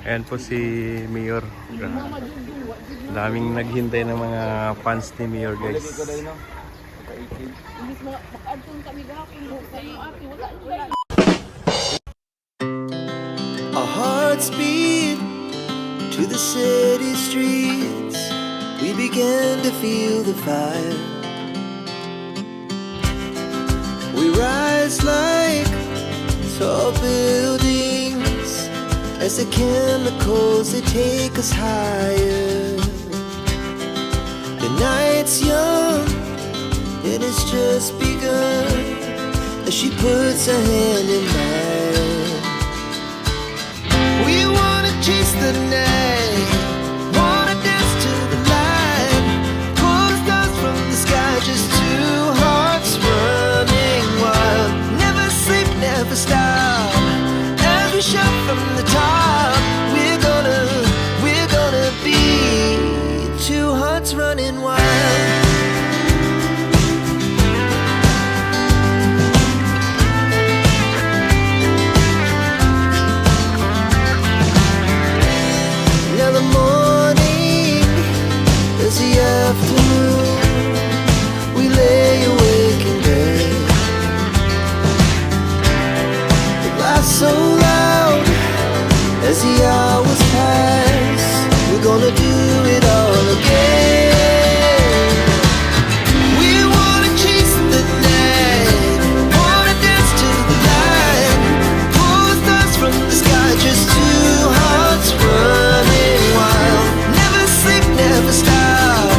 Ayan po si Mayor. Daming naghintay ng mga fans ni Mayor, guys. Our hearts beat to the city streets. We began to feel the fire. We rise like tall buildings as the chemicals they take us higher. The night's young and it's just begun as she puts her hand in mine. We wanna chase the night, wanna dance to the light, pull the stars from the sky, just two hearts running wild. Never sleep, never stop, as we shout from the top. We're gonna be two hearts running wild. Now the morning is the afternoon. We lay awake in bed. The laughs so loud as the hours pass. We're gonna do it all again. We wanna chase the night, wanna dance to the light, pull the stars from the sky, just two hearts running wild. Never sleep, never stop,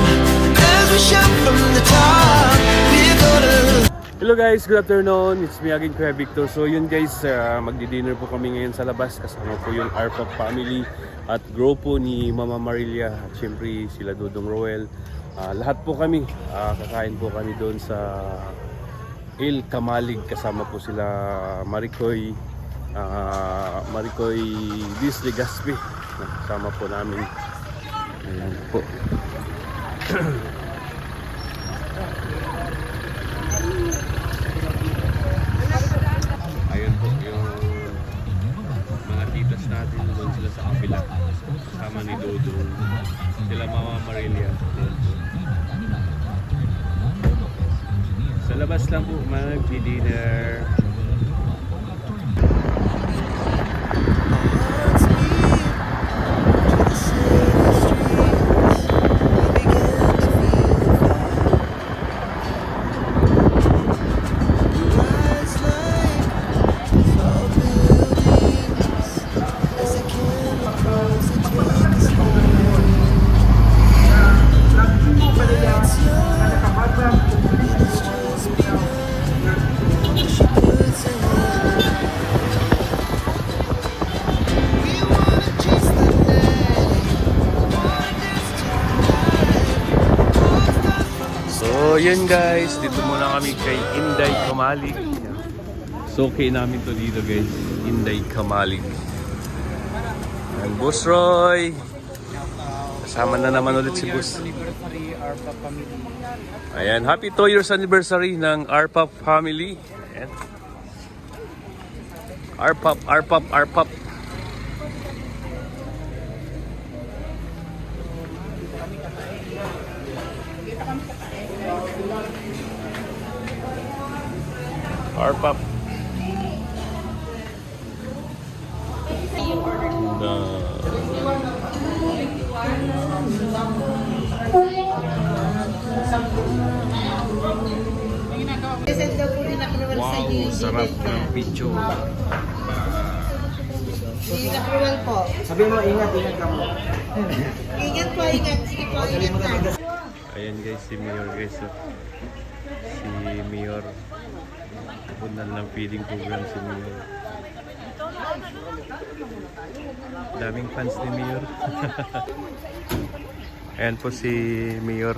as we shout from the top. We're gonna. Hello guys, good afternoon. It's me again, Kuya Victor. So yun guys, magdi-dinner po kami ngayon sa labas. Kasama po yung Arpap family at grupo ni Mama Marilia. At syempre sila Dudong Roel. Lahat po kami, kakain po kami doon sa El Kamalig. Kasama po sila Maricoy Diz Legazpi. Kasama po namin. Ayan po. Ayun po yung mga titas natin doon sila sa kabila. Kasama ni Dudong. Sila Mama Marilia. Sa labas lang po mag-dinner. So yun guys, dito muna kami kay Inday Kamalig. So okay namin to dito guys, Inday Kamalig. And Boss Roy. Kasama na naman ulit si Boss. Ayan, happy 2 years anniversary ng Arpap family. Ayan. Arpap. Arpap. Wow, sarap ng picture. Ingat Ruel po. Sabi mo, ingat ka mo. Ingat po, ingat. Sige po, ingat na. Ayan guys, si Mayor guys. Si Mayor. Pundan ng feeding program si Mayor. Daming fans ni Mayor. Ayan po si Mayor.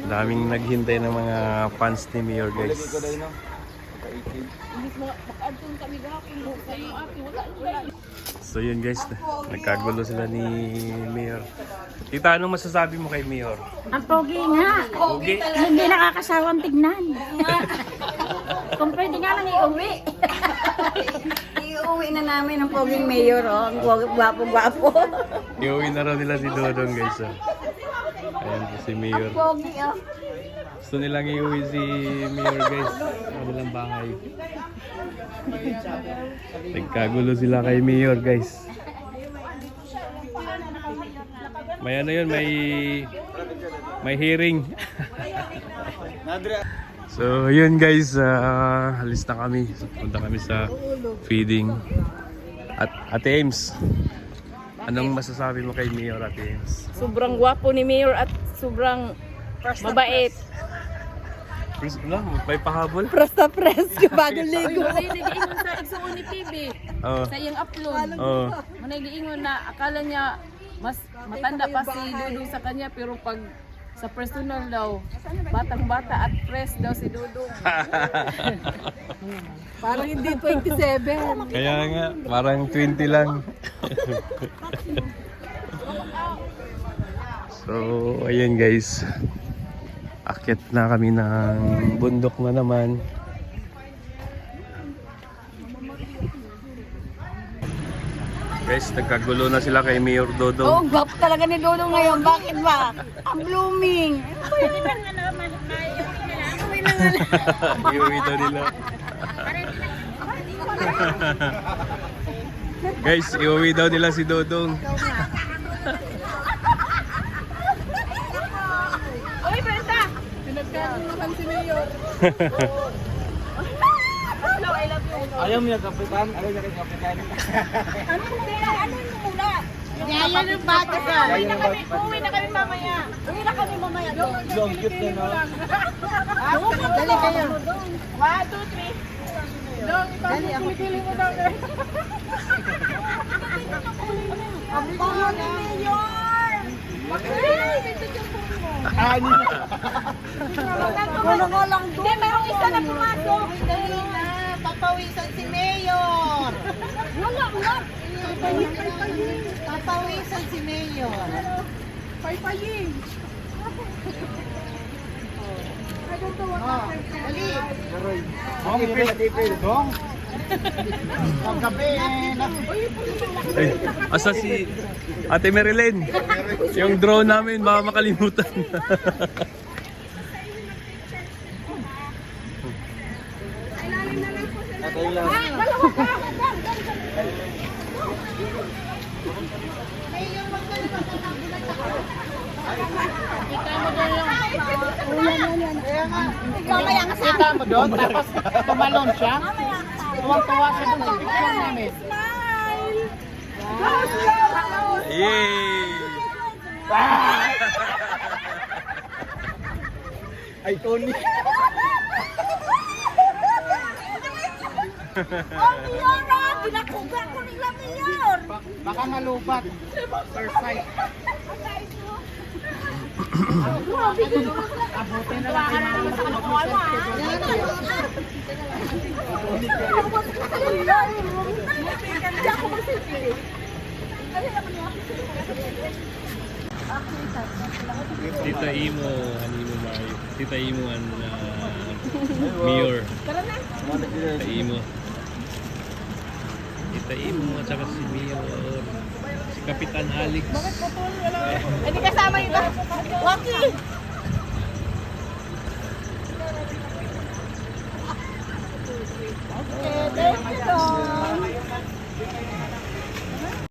Daming naghintay ng mga fans ni Mayor guys. So yun guys, nagkagulo sila ni Mayor. Tita, anong masasabi mo kay Mayor? Ang pogi nga. Pogi? Hindi nakakasawang tignan. Kung pwede nga lang iuwi. Iuwi na namin ang poging mayor, oh. Ang gwapo-gwapo. Iuwi na raw nila si Dodong guys. Oh. Ayan po si Mayor. Pogi, oh. Gusto nilang iuwi si Mayor guys. Sa kanilang bahay. Nagkagulo sila kay Mayor guys. May ano yun, may hearing. So yun guys, alis na kami. Punta kami sa feeding. At Ate Ames, anong masasabi mo kay Mayor, Ate Ames? Sobrang gwapo ni Mayor at sobrang mabait. First lang, may pahabol. Presta press ka bago ligo. Ay, nag-iingon sa igsuon ni PB. Oh. Sa iyang upload. Oh. Nag-iingon na akala niya mas matanda pa si Dudong sa kanya pero pag sa personal daw, batang-bata at fresh daw si Dudong. Parang hindi 27. Kaya nga, parang 20 lang. So, ayun guys. Akit na kami ng bundok na naman. Guys, nagkagulo na sila kay Mayor Oh, Dodong. gwapo talaga ni Dodong ngayon. Bakit ba? Ang blooming. Iuwi daw nila. Guys, iuwi daw nila si Dodong. Uy, Brenda! Pinagkaroon naman si Mayor. Ayaw mo yung kapitan? Ayaw niya kay kapitan? Yaya ng bata ka. Uwi na kami mamaya. Long cute na no? Dali kayo. 1, 2, 3. Dong, ipag pili mo daw. Ang bango ni Mayor. Gulong-gulong doon. Hindi, mayroong isa na pumasok. Dali na. Papawisan si Mayor. Wala. Papawisan si Mayor. Paypayin. Dali. Dong, ipil. Dong. Pagkape na. Ay, asa si Ate Marilyn? Yung drone namin, baka makalimutan. Patay lang. Mamaya nga sa Kita mo doon, tapos tumalon siya. Tuwang-tuwa siya doon sa picture namin. Yay! Ay, Tony. Pinakuga ko nila, Mayor. Baka malubat. First sight. Abutin na lang kayo. Tita Imo, Mario. Tita Imo, Mayor. Tita Imo. Tita Imo at saka si Mayor. Si Kapitan Alex. Hindi kasama yung Waki.